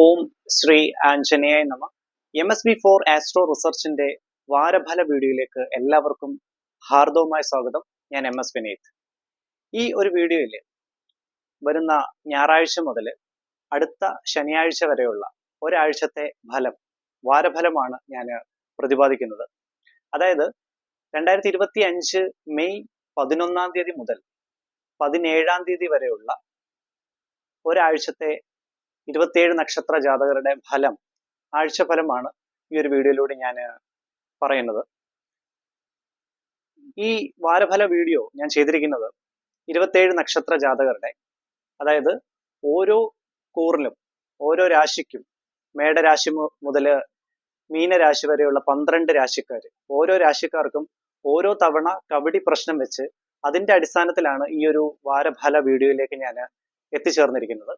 ഓം ശ്രീ ആഞ്ജനേയ നമ. MSB4 astro റിസർച്ചിന്റെ വാരഫല വീഡിയോയിലേക്ക് എല്ലാവർക്കും ഹാർദവമായ സ്വാഗതം. ഞാൻ MS വിനീത്. ഈ ഒരു വീഡിയോയിൽ വരുന്ന ഞായറാഴ്ച മുതൽ അടുത്ത ശനിയാഴ്ച വരെയുള്ള ഒരാഴ്ചത്തെ ഫലം, വാരഫലമാണ് ഞാൻ പ്രതിപാദിക്കുന്നത്. അതായത് 2025 മെയ് 11-ാം തീയതി മുതൽ 17-ാം തീയതി വരെയുള്ള ഒരാഴ്ചത്തെ 27 നക്ഷത്ര ജാതകരുടെ ഫലം, ആഴ്ചഫലമാണ് ഈ ഒരു വീഡിയോയിലൂടെ ഞാൻ പറയുന്നത്. ഈ വാരഫല വീഡിയോ ഞാൻ ചെയ്തിരിക്കുന്നത് 27 നക്ഷത്ര ജാതകരുടെ, അതായത് ഓരോ കൂറിലും ഓരോ രാശിക്കും, മേടരാശി മുതൽ മീനരാശി വരെയുള്ള 12 രാശിക്കാർ, ഓരോ രാശിക്കാർക്കും ഓരോ തവണ കബഡി പ്രശ്നം വെച്ച് അതിന്റെ അടിസ്ഥാനത്തിലാണ് ഈ ഒരു വാരഫല വീഡിയോയിലേക്ക് ഞാൻ എത്തിച്ചേർന്നിരിക്കുന്നത്.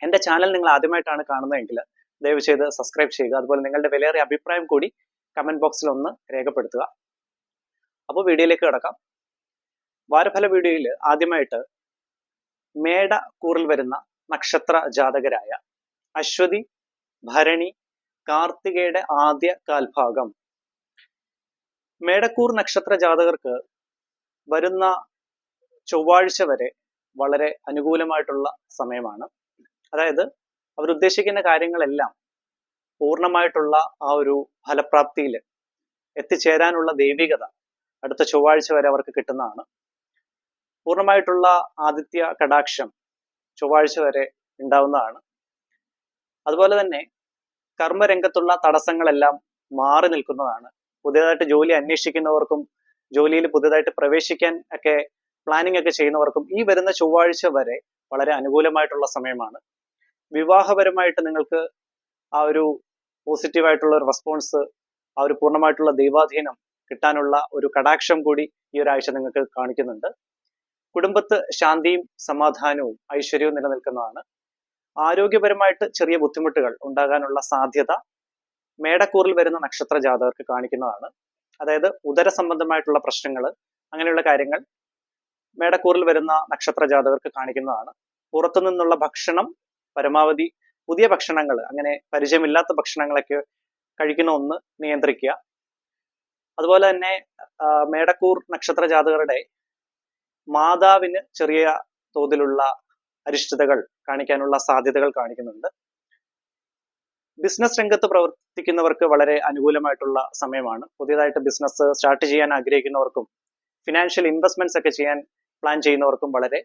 എൻ്റെ ചാനൽ നിങ്ങൾ ആദ്യമായിട്ടാണ് കാണുന്നതെങ്കിൽ ദയവ് ചെയ്ത് സബ്സ്ക്രൈബ് ചെയ്യുക. അതുപോലെ നിങ്ങളുടെ വിലയേറിയ അഭിപ്രായം കൂടി കമന്റ് ബോക്സിൽ ഒന്ന് രേഖപ്പെടുത്തുക. അപ്പോൾ വീഡിയോയിലേക്ക് കിടക്കാം. വാരഫല വീഡിയോയിൽ ആദ്യമായിട്ട് മേട കൂറിൽ വരുന്ന നക്ഷത്ര ജാതകരായ അശ്വതി, ഭരണി, കാർത്തികയുടെ ആദ്യ കാൽഭാഗം. മേടക്കൂർ നക്ഷത്ര ജാതകർക്ക് വരുന്ന ചൊവ്വാഴ്ച വരെ വളരെ അനുകൂലമായിട്ടുള്ള സമയമാണ്. അതായത് അവരുദ്ദേശിക്കുന്ന കാര്യങ്ങളെല്ലാം പൂർണ്ണമായിട്ടുള്ള ആ ഒരു ഫലപ്രാപ്തിയിൽ എത്തിച്ചേരാനുള്ള ദൈവികത അടുത്ത ചൊവ്വാഴ്ച വരെ അവർക്ക് കിട്ടുന്നതാണ്. പൂർണ്ണമായിട്ടുള്ള ആദിത്യ കടാക്ഷം ചൊവ്വാഴ്ച വരെ ഉണ്ടാവുന്നതാണ്. അതുപോലെ തന്നെ കർമ്മരംഗത്തുള്ള തടസ്സങ്ങളെല്ലാം മാറി നിൽക്കുന്നതാണ്. പുതിയതായിട്ട് ജോലി അന്വേഷിക്കുന്നവർക്കും ജോലിയിൽ പുതിയതായിട്ട് പ്രവേശിക്കാൻ ഒക്കെ പ്ലാനിങ് ഒക്കെ ചെയ്യുന്നവർക്കും ഈ വരുന്ന ചൊവ്വാഴ്ച വരെ വളരെ അനുകൂലമായിട്ടുള്ള സമയമാണ്. വിവാഹപരമായിട്ട് നിങ്ങൾക്ക് ആ ഒരു പോസിറ്റീവായിട്ടുള്ള ഒരു റെസ്പോൺസ്, ആ ഒരു പൂർണ്ണമായിട്ടുള്ള ദൈവാധീനം കിട്ടാനുള്ള ഒരു കടാക്ഷം കൂടി ഈ ഒരാഴ്ച നിങ്ങൾക്ക് കാണിക്കുന്നുണ്ട്. കുടുംബത്ത് ശാന്തിയും സമാധാനവും ഐശ്വര്യവും നിലനിൽക്കുന്നതാണ്. ആരോഗ്യപരമായിട്ട് ചെറിയ ബുദ്ധിമുട്ടുകൾ ഉണ്ടാകാനുള്ള സാധ്യത മേടക്കൂറിൽ വരുന്ന നക്ഷത്ര ജാതകർക്ക് കാണിക്കുന്നതാണ്. അതായത് ഉദര സംബന്ധമായിട്ടുള്ള പ്രശ്നങ്ങൾ, അങ്ങനെയുള്ള കാര്യങ്ങൾ മേടക്കൂറിൽ വരുന്ന നക്ഷത്ര ജാതകർക്ക് കാണിക്കുന്നതാണ്. പുറത്തു നിന്നുള്ള ഭക്ഷണം പരമാവധി, പുതിയ ഭക്ഷണങ്ങൾ, അങ്ങനെ പരിചയമില്ലാത്ത ഭക്ഷണങ്ങളൊക്കെ കഴിക്കുന്ന ഒന്ന് നിയന്ത്രിക്കുക. അതുപോലെ തന്നെ മേടക്കൂർ നക്ഷത്ര ജാതകരുടെ മാതാവിന് ചെറിയ തോതിലുള്ള അരിഷ്ടതകൾ കാണിക്കാനുള്ള സാധ്യതകൾ കാണിക്കുന്നുണ്ട്. ബിസിനസ് രംഗത്ത് പ്രവർത്തിക്കുന്നവർക്ക് വളരെ അനുകൂലമായിട്ടുള്ള സമയമാണ്. പുതിയതായിട്ട് ബിസിനസ് സ്റ്റാർട്ട് ചെയ്യാൻ ആഗ്രഹിക്കുന്നവർക്കും ഫിനാൻഷ്യൽ ഇൻവെസ്റ്റ്മെന്റ്സ് ഒക്കെ ചെയ്യാൻ പ്ലാൻ ചെയ്യുന്നവർക്കും വളരെ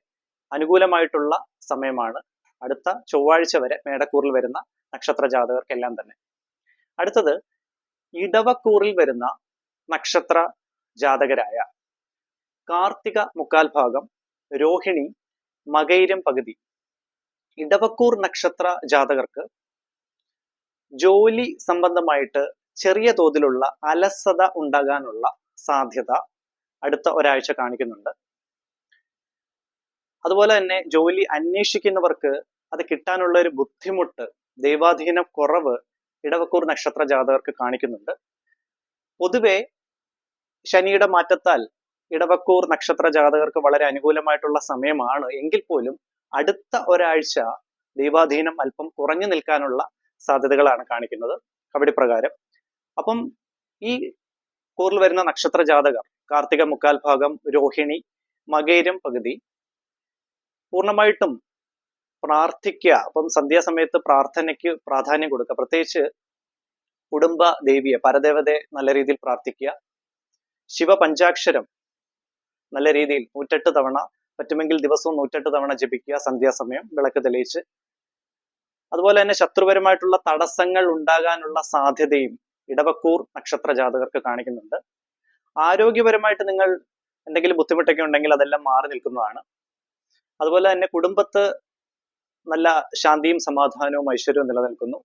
അനുകൂലമായിട്ടുള്ള സമയമാണ് അടുത്ത ചൊവ്വാഴ്ച വരെ മേടക്കൂറിൽ വരുന്ന നക്ഷത്ര ജാതകർക്കെല്ലാം തന്നെ. അടുത്തത് ഇടവക്കൂറിൽ വരുന്ന നക്ഷത്ര ജാതകരായ കാർത്തിക മുക്കാൽ ഭാഗം, രോഹിണി, മകയിരം പകുതി. ഇടവക്കൂർ നക്ഷത്ര ജാതകർക്ക് ജോലി സംബന്ധമായിട്ട് ചെറിയ തോതിലുള്ള അലസത ഉണ്ടാകാനുള്ള സാധ്യത അടുത്ത ഒരാഴ്ച കാണിക്കുന്നുണ്ട്. അതുപോലെ തന്നെ ജോലി അന്വേഷിക്കുന്നവർക്ക് അത് കിട്ടാനുള്ള ഒരു ബുദ്ധിമുട്ട്, ദൈവാധീന കുറവ് ഇടവക്കൂർ നക്ഷത്ര ജാതകർക്ക് കാണിക്കുന്നുണ്ട്. പൊതുവെ ശനിയുടെ മാറ്റത്താൽ ഇടവക്കൂർ നക്ഷത്ര ജാതകർക്ക് വളരെ അനുകൂലമായിട്ടുള്ള സമയമാണ്. എങ്കിൽ പോലും അടുത്ത ഒരാഴ്ച ദൈവാധീനം അല്പം കുറഞ്ഞു നിൽക്കാനുള്ള സാധ്യതകളാണ് കാണിക്കുന്നത് കബഡി പ്രകാരം. അപ്പം ഈ കൂറിൽ വരുന്ന നക്ഷത്ര ജാതകർ കാർത്തിക മുക്കാൽ ഭാഗം, രോഹിണി, മകയിരം പകുതി പൂർണ്ണമായിട്ടും പ്രാർത്ഥിക്കുക. അപ്പം സന്ധ്യാസമയത്ത് പ്രാർത്ഥനയ്ക്ക് പ്രാധാന്യം കൊടുക്കുക. പ്രത്യേകിച്ച് കുടുംബ ദേവിയെ, പരദേവതയെ നല്ല രീതിയിൽ പ്രാർത്ഥിക്കുക. ശിവ പഞ്ചാക്ഷരം നല്ല രീതിയിൽ 108 തവണ, പറ്റുമെങ്കിൽ ദിവസവും 108 തവണ ജപിക്കുക സന്ധ്യാസമയം വിളക്ക് തെളിയിച്ച്. അതുപോലെ തന്നെ ശത്രുപരമായിട്ടുള്ള തടസ്സങ്ങൾ ഉണ്ടാകാനുള്ള സാധ്യതയും ഇടവക്കൂർ നക്ഷത്ര ജാതകർക്ക് കാണിക്കുന്നുണ്ട്. ആരോഗ്യപരമായിട്ട് നിങ്ങൾ എന്തെങ്കിലും ബുദ്ധിമുട്ടൊക്കെ ഉണ്ടെങ്കിൽ അതെല്ലാം മാറി നിൽക്കുന്നതാണ്. അതുപോലെ തന്നെ കുടുംബത്ത് നല്ല ശാന്തിയും സമാധാനവും ഐശ്വര്യവും നിലനിൽക്കുന്നു.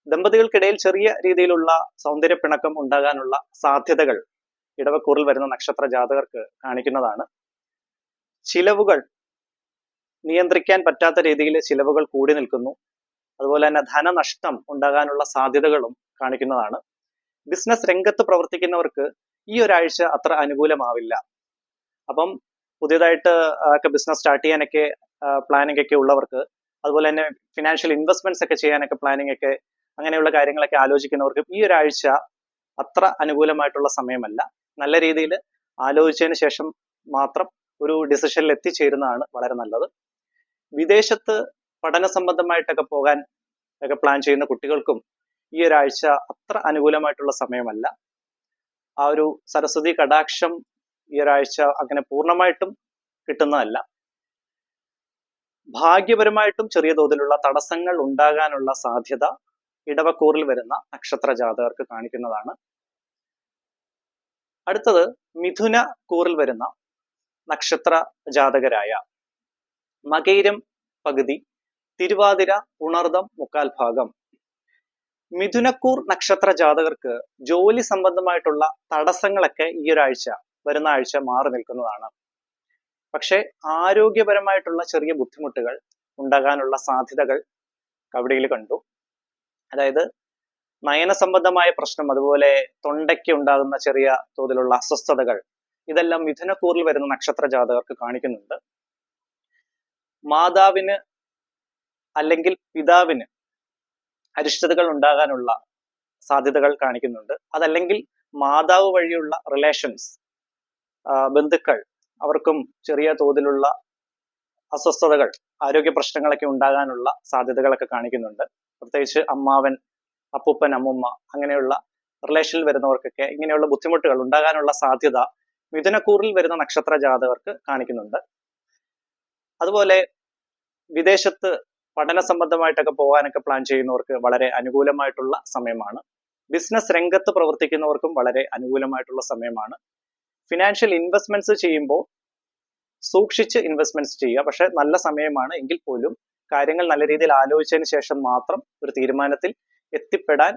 ദമ്പതികൾക്കിടയിൽ ചെറിയ രീതിയിലുള്ള സൗന്ദര്യ പിണക്കം ഉണ്ടാകാനുള്ള സാധ്യതകൾ ഇടവക്കൂറിൽ വരുന്ന നക്ഷത്ര ജാതകർക്ക് കാണിക്കുന്നതാണ്. ചിലവുകൾ നിയന്ത്രിക്കാൻ പറ്റാത്ത രീതിയിൽ ചിലവുകൾ കൂടി നിൽക്കുന്നു. അതുപോലെ തന്നെ ധനനഷ്ടം ഉണ്ടാകാനുള്ള സാധ്യതകളും കാണിക്കുന്നതാണ്. ബിസിനസ് രംഗത്ത് പ്രവർത്തിക്കുന്നവർക്ക് ഈ ഒരാഴ്ച അത്ര അനുകൂലമാവില്ല. അപ്പം പുതിയതായിട്ട് ഒക്കെ ബിസിനസ് സ്റ്റാർട്ട് ചെയ്യാനൊക്കെ പ്ലാനിംഗ് ഒക്കെ ഉള്ളവർക്ക് അതുപോലെ തന്നെ ഫിനാൻഷ്യൽ ഇൻവെസ്റ്റ്മെന്റ്സ് ഒക്കെ ചെയ്യാനൊക്കെ പ്ലാനിങ് ഒക്കെ അങ്ങനെയുള്ള കാര്യങ്ങളൊക്കെ ആലോചിക്കുന്നവർക്ക് ഈ ഒരാഴ്ച അത്ര അനുകൂലമായിട്ടുള്ള സമയമല്ല. നല്ല രീതിയിൽ ആലോചിച്ചതിന് ശേഷം മാത്രം ഒരു ഡിസിഷനിൽ എത്തിച്ചേരുന്നതാണ് വളരെ നല്ലത്. വിദേശത്ത് പഠന സംബന്ധമായിട്ടൊക്കെ പോകാൻ ഒക്കെ പ്ലാൻ ചെയ്യുന്ന കുട്ടികൾക്കും ഈ ഒരാഴ്ച അത്ര അനുകൂലമായിട്ടുള്ള സമയമല്ല. ആ ഒരു സരസ്വതി കടാക്ഷം ഈ ഒരാഴ്ച അങ്ങനെ പൂർണ്ണമായിട്ടും കിട്ടുന്നതല്ല. ഭാഗ്യപരമായിട്ടും ചെറിയ തോതിലുള്ള തടസ്സങ്ങൾ ഉണ്ടാകാനുള്ള സാധ്യത ഇടവക്കൂറിൽ വരുന്ന നക്ഷത്ര ജാതകർക്ക് കാണിക്കുന്നതാണ്. അടുത്തത് മിഥുന കൂറിൽ വരുന്ന നക്ഷത്ര ജാതകരായ മകയിരം പകുതി, തിരുവാതിര, ഉണർദം മുക്കാൽ ഭാഗം. മിഥുനക്കൂർ നക്ഷത്ര ജാതകർക്ക് ജോലി സംബന്ധമായിട്ടുള്ള തടസ്സങ്ങളൊക്കെ ഈ ഒരാഴ്ച വരുന്ന ആഴ്ച മാറി നിൽക്കുന്നതാണ്. പക്ഷെ ആരോഗ്യപരമായിട്ടുള്ള ചെറിയ ബുദ്ധിമുട്ടുകൾ ഉണ്ടാകാനുള്ള സാധ്യതകൾ കവടിയിൽ കണ്ടു. അതായത് നയന സംബന്ധമായ പ്രശ്നം, അതുപോലെ തൊണ്ടയ്ക്ക് ഉണ്ടാകുന്ന ചെറിയ തോതിലുള്ള അസ്വസ്ഥതകൾ, ഇതെല്ലാം മിഥുനക്കൂറിൽ വരുന്ന നക്ഷത്ര ജാതകർക്ക് കാണിക്കുന്നുണ്ട്. മാതാവിന് അല്ലെങ്കിൽ പിതാവിന് അരിഷ്ടതകൾ ഉണ്ടാകാനുള്ള സാധ്യതകൾ കാണിക്കുന്നുണ്ട്. അതല്ലെങ്കിൽ മാതാവ് വഴിയുള്ള റിലേഷൻസ്, ബന്ധുക്കൾ, അവർക്കും ചെറിയ തോതിലുള്ള അസ്വസ്ഥതകൾ, ആരോഗ്യ പ്രശ്നങ്ങളൊക്കെ ഉണ്ടാകാനുള്ള സാധ്യതകളൊക്കെ കാണിക്കുന്നുണ്ട്. പ്രത്യേകിച്ച് അമ്മാവൻ, അപ്പൂപ്പൻ, അമ്മുമ്മ അങ്ങനെയുള്ള റിലേഷനിൽ വരുന്നവർക്കൊക്കെ ഇങ്ങനെയുള്ള ബുദ്ധിമുട്ടുകൾ ഉണ്ടാകാനുള്ള സാധ്യത മിഥുനക്കൂറിൽ വരുന്ന നക്ഷത്ര ജാതകർക്ക് കാണിക്കുന്നുണ്ട്. അതുപോലെ വിദേശത്ത് പഠന സംബന്ധമായിട്ടൊക്കെ പോകാനൊക്കെ പ്ലാൻ ചെയ്യുന്നവർക്ക് വളരെ അനുകൂലമായിട്ടുള്ള സമയമാണ്. ബിസിനസ് രംഗത്ത് പ്രവർത്തിക്കുന്നവർക്കും വളരെ അനുകൂലമായിട്ടുള്ള സമയമാണ്. ഫിനാൻഷ്യൽ ഇൻവെസ്റ്റ്മെന്റ്സ് ചെയ്യുമ്പോൾ സൂക്ഷിച്ച് ഇൻവെസ്റ്റ്മെന്റ്സ് ചെയ്യുക. പക്ഷെ നല്ല സമയമാണ്. എങ്കിൽ പോലും കാര്യങ്ങൾ നല്ല രീതിയിൽ ആലോചിച്ചതിന് ശേഷം മാത്രം ഒരു തീരുമാനത്തിൽ എത്തിപ്പെടാൻ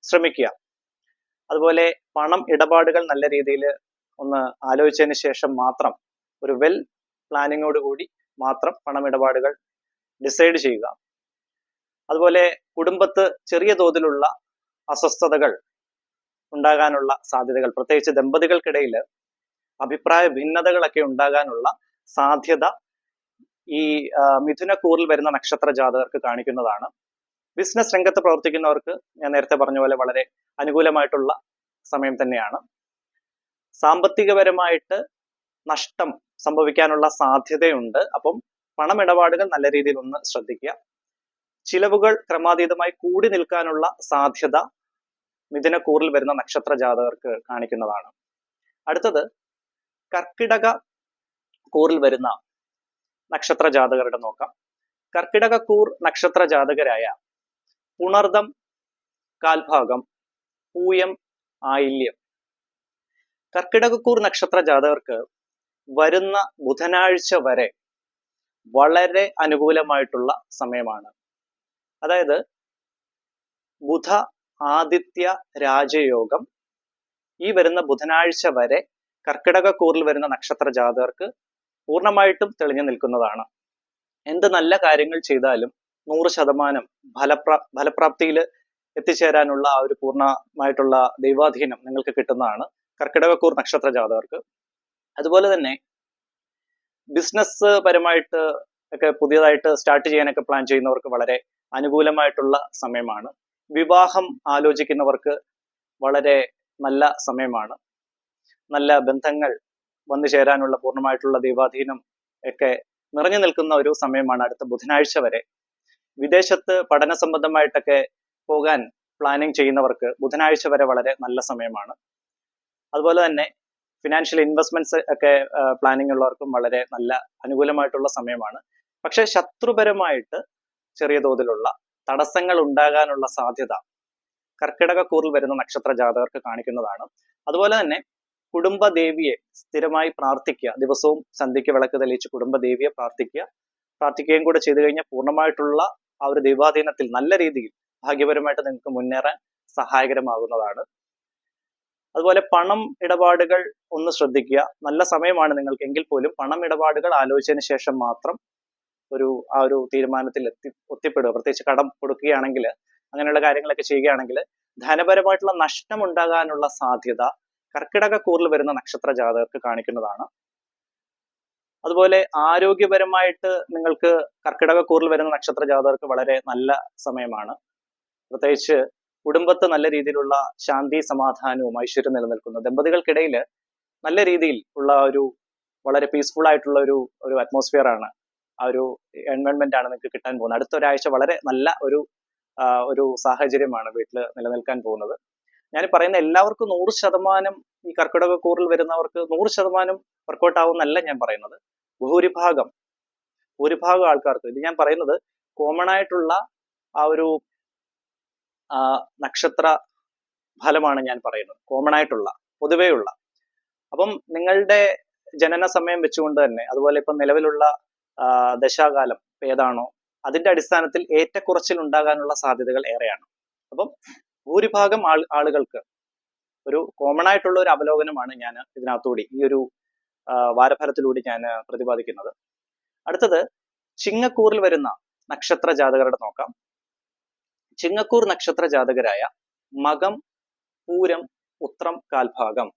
ശ്രമിക്കുക. അതുപോലെ പണം ഇടപാടുകൾ നല്ല രീതിയിൽ ഒന്ന് ആലോചിച്ചതിന് ശേഷം മാത്രം, ഒരു വെൽ പ്ലാനിങ്ങോട് കൂടി മാത്രം പണം ഇടപാടുകൾ ഡിസൈഡ് ചെയ്യുക. അതുപോലെ കുടുംബത്ത് ചെറിയ തോതിലുള്ള അസ്വസ്ഥതകൾ ഉണ്ടാകാനുള്ള സാധ്യതകൾ, പ്രത്യേകിച്ച് ദമ്പതികൾക്കിടയിൽ അഭിപ്രായ ഭിന്നതകളൊക്കെ ഉണ്ടാകാനുള്ള സാധ്യത ഈ മിഥുനക്കൂറിൽ വരുന്ന നക്ഷത്ര ജാതകർക്ക് കാണിക്കുന്നതാണ്. ബിസിനസ് രംഗത്ത് പ്രവർത്തിക്കുന്നവർക്ക് ഞാൻ നേരത്തെ പറഞ്ഞ പോലെ വളരെ അനുകൂലമായിട്ടുള്ള സമയം തന്നെയാണ്. സാമ്പത്തികപരമായിട്ട് നഷ്ടം സംഭവിക്കാനുള്ള സാധ്യതയുണ്ട്. അപ്പം പണമിടപാടുകൾ നല്ല രീതിയിൽ ഒന്ന് ശ്രദ്ധിക്കുക. ചിലവുകൾ ക്രമാതീതമായി കൂടി നിൽക്കാനുള്ള സാധ്യത മിഥുനക്കൂറിൽ വരുന്ന നക്ഷത്ര ജാതകർക്ക് കാണിക്കുന്നതാണ്. അടുത്തത് കർക്കിടക കൂറിൽ വരുന്ന നക്ഷത്ര ജാതകരുടെ നോക്കാം. കർക്കിടക കൂർ നക്ഷത്ര ജാതകരായ പുണർദം കാൽഭാഗം, പൂയം, ആയില്യം. കർക്കിടകക്കൂർ നക്ഷത്ര ജാതകർക്ക് വരുന്ന ബുധനാഴ്ച വരെ വളരെ അനുകൂലമായിട്ടുള്ള സമയമാണ്. അതായത് ബുധ ആദിത്യ രാജയോഗം ഈ വരുന്ന ബുധനാഴ്ച വരെ കർക്കിടകക്കൂറിൽ വരുന്ന നക്ഷത്ര ജാതകർക്ക് പൂർണ്ണമായിട്ടും തെളിഞ്ഞു നിൽക്കുന്നതാണ്. എന്ത് നല്ല കാര്യങ്ങൾ ചെയ്താലും 100% ഫലപ്രാപ്തിയിൽ എത്തിച്ചേരാനുള്ള ആ ഒരു പൂർണ്ണമായിട്ടുള്ള ദൈവാധീനം നിങ്ങൾക്ക് കിട്ടുന്നതാണ് കർക്കിടകക്കൂർ നക്ഷത്ര ജാതകർക്ക്. അതുപോലെ തന്നെ ബിസിനസ് പരമായിട്ട് ഒക്കെ പുതിയതായിട്ട് സ്റ്റാർട്ട് ചെയ്യാനൊക്കെ പ്ലാൻ ചെയ്യുന്നവർക്ക് വളരെ അനുകൂലമായിട്ടുള്ള സമയമാണ്. വിവാഹം ആലോചിക്കുന്നവർക്ക് വളരെ നല്ല സമയമാണ്. നല്ല ബന്ധങ്ങൾ വന്നു ചേരാനുള്ള പൂർണ്ണമായിട്ടുള്ള ദൈവാധീനം ഒക്കെ നിറഞ്ഞു നിൽക്കുന്ന ഒരു സമയമാണ് അടുത്ത ബുധനാഴ്ച വരെ. വിദേശത്ത് പഠന സംബന്ധമായിട്ടൊക്കെ പോകാൻ പ്ലാനിങ് ചെയ്യുന്നവർക്ക് ബുധനാഴ്ച വരെ വളരെ നല്ല സമയമാണ്. അതുപോലെ തന്നെ ഫിനാൻഷ്യൽ ഇൻവെസ്റ്റ്മെന്റ്സ് ഒക്കെ പ്ലാനിങ് ഉള്ളവർക്കും വളരെ നല്ല അനുകൂലമായിട്ടുള്ള സമയമാണ്. പക്ഷെ ശത്രുപരമായിട്ട് ചെറിയ തോതിലുള്ള തടസ്സങ്ങൾ ഉണ്ടാകാനുള്ള സാധ്യത കർക്കിടകക്കൂറിൽ വരുന്ന നക്ഷത്ര ജാതകർക്ക് കാണിക്കുന്നതാണ്. അതുപോലെ തന്നെ കുടുംബദേവിയെ സ്ഥിരമായി പ്രാർത്ഥിക്കുക. ദിവസവും സന്ധ്യയ്ക്ക് വിളക്ക് തെളിയിച്ച് കുടുംബദേവിയെ പ്രാർത്ഥിക്കുകയും കൂടെ ചെയ്തു കഴിഞ്ഞാൽ പൂർണ്ണമായിട്ടുള്ള ആ ഒരു ദൈവാധീനത്തിൽ നല്ല രീതിയിൽ ഭാഗ്യപരമായിട്ട് നിങ്ങൾക്ക് മുന്നേറാൻ സഹായകരമാകുന്നതാണ്. അതുപോലെ പണം ഇടപാടുകൾ ഒന്ന് ശ്രദ്ധിക്കുക. നല്ല സമയമാണ് നിങ്ങൾക്ക്, എങ്കിൽ പോലും പണം ഇടപാടുകൾ ആലോചിച്ചതിന് ശേഷം മാത്രം ആ ഒരു തീരുമാനത്തിൽ എത്തിപ്പെടുക. പ്രത്യേകിച്ച് കടം കൊടുക്കുകയാണെങ്കിൽ, അങ്ങനെയുള്ള കാര്യങ്ങളൊക്കെ ചെയ്യുകയാണെങ്കിൽ ധനപരമായിട്ടുള്ള നഷ്ടം ഉണ്ടാകാനുള്ള സാധ്യത കർക്കിടകക്കൂറിൽ വരുന്ന നക്ഷത്ര ജാതകർക്ക് കാണിക്കുന്നതാണ്. അതുപോലെ ആരോഗ്യപരമായിട്ട് നിങ്ങൾക്ക് കർക്കിടകക്കൂറിൽ വരുന്ന നക്ഷത്ര ജാതകർക്ക് വളരെ നല്ല സമയമാണ്. പ്രത്യേകിച്ച് കുടുംബത്ത് നല്ല രീതിയിലുള്ള ശാന്തി സമാധാനവും ഐശ്വര്യം നിലനിൽക്കുന്നു. ദമ്പതികൾക്കിടയിൽ നല്ല രീതിയിൽ ഉള്ള ഒരു വളരെ പീസ്ഫുൾ ആയിട്ടുള്ള ഒരു അറ്റ്മോസ്ഫിയർ ആണ്, ആ ഒരു എൻവയോൺമെന്റ് ആണ് നിങ്ങൾക്ക് കിട്ടാൻ പോകുന്നത്. അടുത്ത ഒരാഴ്ച വളരെ നല്ല ഒരു സാഹചര്യമാണ് വീട്ടിൽ നിലനിൽക്കാൻ പോകുന്നത്. ഞാൻ പറയുന്ന എല്ലാവർക്കും 100% ഈ കർക്കിടകക്കൂറിൽ വരുന്നവർക്ക് 100% വർക്കൗട്ട് ആവുമെന്നല്ല ഞാൻ പറയുന്നത്. ഭൂരിഭാഗം ആൾക്കാർക്ക്, ഇത് ഞാൻ പറയുന്നത് കോമൺ ആയിട്ടുള്ള ആ ഒരു നക്ഷത്ര ഫലമാണ് ഞാൻ പറയുന്നത്, കോമൺ ആയിട്ടുള്ള പൊതുവെയുള്ള. അപ്പം നിങ്ങളുടെ ജനന സമയം വെച്ചുകൊണ്ട് തന്നെ, അതുപോലെ ഇപ്പം നിലവിലുള്ള ദശാകാലം ഏതാണോ അതിന്റെ അടിസ്ഥാനത്തിൽ ഏറ്റക്കുറച്ചിൽ ഉണ്ടാകാനുള്ള സാധ്യതകൾ ഏറെയാണ്. അപ്പം ഭൂരിഭാഗം ആളുകൾക്ക് ഒരു കോമൺ ആയിട്ടുള്ള ഒരു അവലോകനമാണ് ഞാൻ ഇതിനകത്തൂടി ഈ ഒരു വാരഫലത്തിലൂടെ ഞാൻ പ്രതിപാദിക്കുന്നത്. അടുത്തത് ചിങ്ങക്കൂറിൽ വരുന്ന നക്ഷത്ര ജാതകരുടെ നോക്കാം. ചിങ്ങക്കൂർ നക്ഷത്ര ജാതകരായ മകം, പൂരം, ഉത്രം കാൽഭാഗം.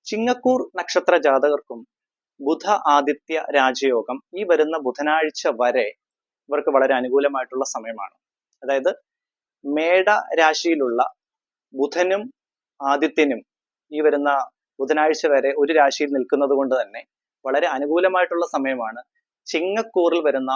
ചിങ്ങക്കൂർ നക്ഷത്ര ജാതകർക്കും ബുധ ആദിത്യ രാജയോഗം ഈ വരുന്ന ബുധനാഴ്ച വരെ ഇവർക്ക് വളരെ അനുകൂലമായിട്ടുള്ള സമയമാണ്. അതായത് മേട രാശിയിലുള്ള ബുധനും ആദിത്യനും ഈ വരുന്ന ബുധനാഴ്ച വരെ ഒരു രാശിയിൽ നിൽക്കുന്നത് കൊണ്ട് തന്നെ വളരെ അനുകൂലമായിട്ടുള്ള സമയമാണ് ചിങ്ങക്കൂറിൽ വരുന്ന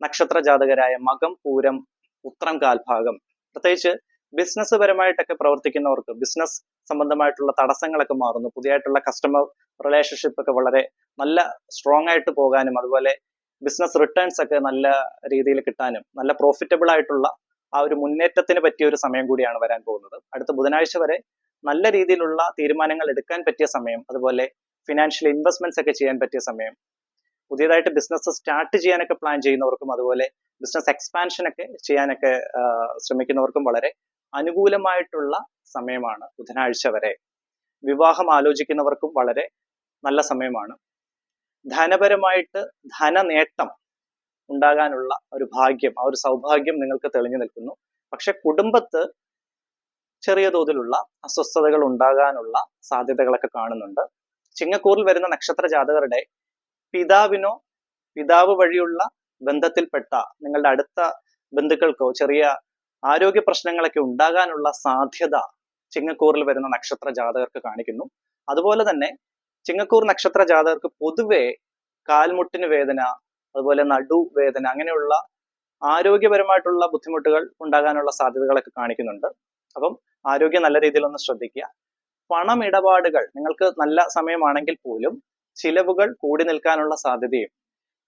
നക്ഷത്ര ജാതകരായ മകം, പൂരം, ഉത്രം കാൽഭാഗം. പ്രത്യേകിച്ച് ബിസിനസ് പരമായിട്ടൊക്കെ പ്രവർത്തിക്കുന്നവർക്ക് ബിസിനസ് സംബന്ധമായിട്ടുള്ള തടസ്സങ്ങളൊക്കെ മാറുന്നു. പുതിയതായിട്ടുള്ള കസ്റ്റമർ റിലേഷൻഷിപ്പ് ഒക്കെ വളരെ നല്ല സ്ട്രോങ് ആയിട്ട് പോകാനും, അതുപോലെ ബിസിനസ് റിട്ടേൺസ് ഒക്കെ നല്ല രീതിയിൽ കിട്ടാനും, നല്ല പ്രോഫിറ്റബിൾ ആയിട്ടുള്ള ആ ഒരു മുന്നേറ്റത്തിന് പറ്റിയ ഒരു സമയം കൂടിയാണ് വരാൻ പോകുന്നത്. അടുത്ത ബുധനാഴ്ച വരെ നല്ല രീതിയിലുള്ള തീരുമാനങ്ങൾ എടുക്കാൻ പറ്റിയ സമയം, അതുപോലെ ഫിനാൻഷ്യൽ ഇൻവെസ്റ്റ്മെന്റ്സ് ഒക്കെ ചെയ്യാൻ പറ്റിയ സമയം, പുതിയതായിട്ട് ബിസിനസ് സ്റ്റാർട്ട് ചെയ്യാനൊക്കെ പ്ലാൻ ചെയ്യുന്നവർക്കും, അതുപോലെ ബിസിനസ് എക്സ്പാൻഷൻ ഒക്കെ ചെയ്യാനൊക്കെ ശ്രമിക്കുന്നവർക്കും വളരെ അനുകൂലമായിട്ടുള്ള സമയമാണ് ബുധനാഴ്ച വരെ. വിവാഹം ആലോചിക്കുന്നവർക്കും വളരെ നല്ല സമയമാണ്. ധനപരമായിട്ട് ധനനേട്ടം ഉണ്ടാകാനുള്ള ഒരു ഭാഗ്യം, ആ ഒരു സൗഭാഗ്യം നിങ്ങൾക്ക് തെളിഞ്ഞു നിൽക്കുന്നു. പക്ഷെ കുടുംബത്ത് ചെറിയ തോതിലുള്ള അസ്വസ്ഥതകൾ ഉണ്ടാകാനുള്ള സാധ്യതകളൊക്കെ കാണുന്നുണ്ട്. ചിങ്ങക്കൂറിൽ വരുന്ന നക്ഷത്ര ജാതകരുടെ പിതാവ് വഴിയുള്ള ബന്ധത്തിൽപ്പെട്ട നിങ്ങളുടെ അടുത്ത ബന്ധുക്കൾക്കോ ചെറിയ ആരോഗ്യ പ്രശ്നങ്ങളൊക്കെ ഉണ്ടാകാനുള്ള സാധ്യത ചിങ്ങക്കൂറിൽ വരുന്ന നക്ഷത്ര ജാതകർക്ക് കാണിക്കുന്നു. അതുപോലെ തന്നെ ചിങ്ങക്കൂർ നക്ഷത്ര ജാതകർക്ക് പൊതുവെ കാൽമുട്ടിന് വേദന, അതുപോലെ നടുവേദന, അങ്ങനെയുള്ള ആരോഗ്യപരമായിട്ടുള്ള ബുദ്ധിമുട്ടുകൾ ഉണ്ടാകാനുള്ള സാധ്യതകളൊക്കെ കാണിക്കുന്നുണ്ട്. അപ്പം ആരോഗ്യം നല്ല രീതിയിൽ ഒന്ന് ശ്രദ്ധിക്കുക. പണമിടപാടുകൾ നിങ്ങൾക്ക് നല്ല സമയമാണെങ്കിൽ പോലും ചിലവുകൾ കൂടി നിൽക്കാനുള്ള സാധ്യതയും,